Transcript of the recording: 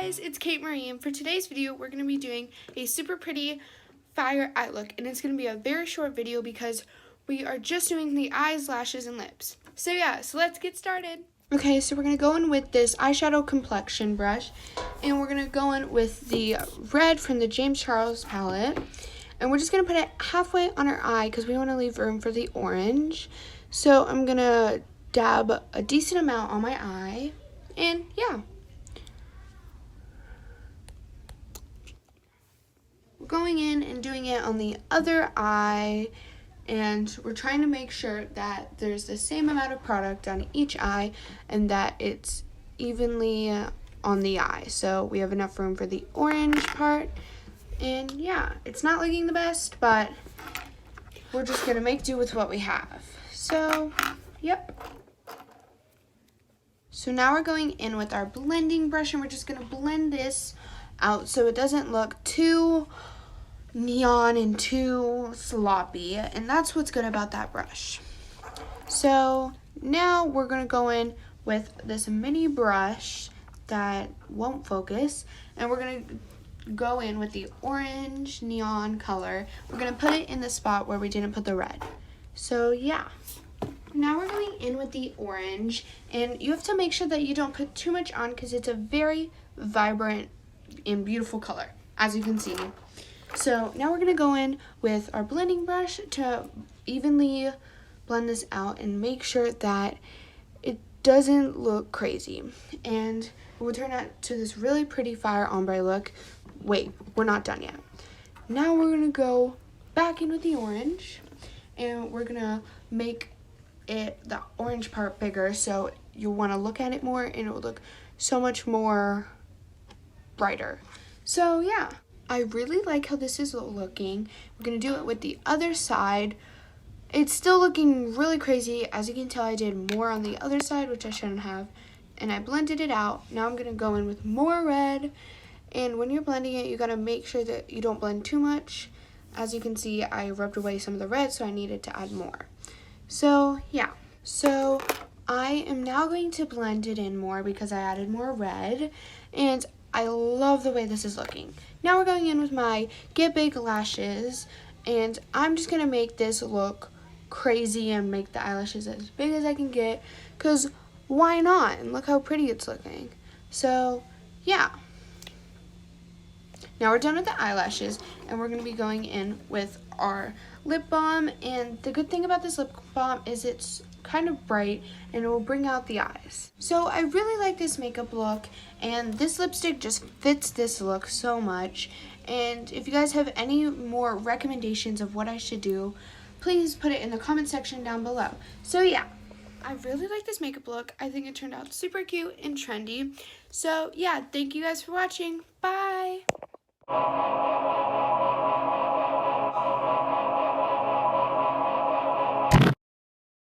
guys, it's Kate Marie, and for today's video we're going to be doing a super pretty fire eye look, and it's going to be a very short video because we are just doing the eyes, lashes, and lips. So let's get started. Okay, so we're going to go in with this eyeshadow complexion brush, and we're going to go in with the red from the James Charles palette, and we're just going to put it halfway on our eye because we want to leave room for the orange. So I'm going to dab a decent amount on my eye, and yeah. We're going in and doing it on the other eye, and we're trying to make sure that there's the same amount of product on each eye and that it's evenly on the eye. So we have enough room for the orange part, and yeah, it's not looking the best, but we're just gonna make do with what we have. So, yep. So now we're going in with our blending brush, and we're just gonna blend this out so it doesn't look too neon and too sloppy, and that's what's good about that brush. So now we're gonna go in with this mini brush that won't focus, and we're gonna go in with the orange neon color. We're gonna put it in the spot where we didn't put the red. So yeah. Now we're going in with the orange, and you have to make sure that you don't put too much on because it's a very vibrant and beautiful color, as you can see. So now we're going to go in with our blending brush to evenly blend this out and make sure that it doesn't look crazy. And it will turn out to this really pretty fire ombre look. Wait, we're not done yet. Now we're going to go back in with the orange, and we're going to make the orange part bigger, so you'll want to look at it more and it will look so much more brighter. So yeah, I really like how this is looking. We're gonna do it with the other side. It's still looking really crazy. As you can tell, I did more on the other side, which I shouldn't have, and I blended it out. Now I'm gonna go in with more red, and when you're blending it, you gotta make sure that you don't blend too much. As you can see, I rubbed away some of the red, so I needed to add more. So yeah, so I am now going to blend it in more because I added more red, and I love the way this is looking. Now we're going in with my Get Big lashes, and I'm just gonna make this look crazy and make the eyelashes as big as I can get, because why not? And look how pretty it's looking. So yeah. Now we're done with the eyelashes, and we're gonna be going in with our lip balm, and the good thing about this lip balm is it's kind of bright and it will bring out the eyes. So I really like this makeup look, and this lipstick just fits this look so much. And if you guys have any more recommendations of what I should do, please put it in the comment section down below. So yeah, I really like this makeup look. I think it turned out super cute and trendy. So yeah, thank you guys for watching. Bye!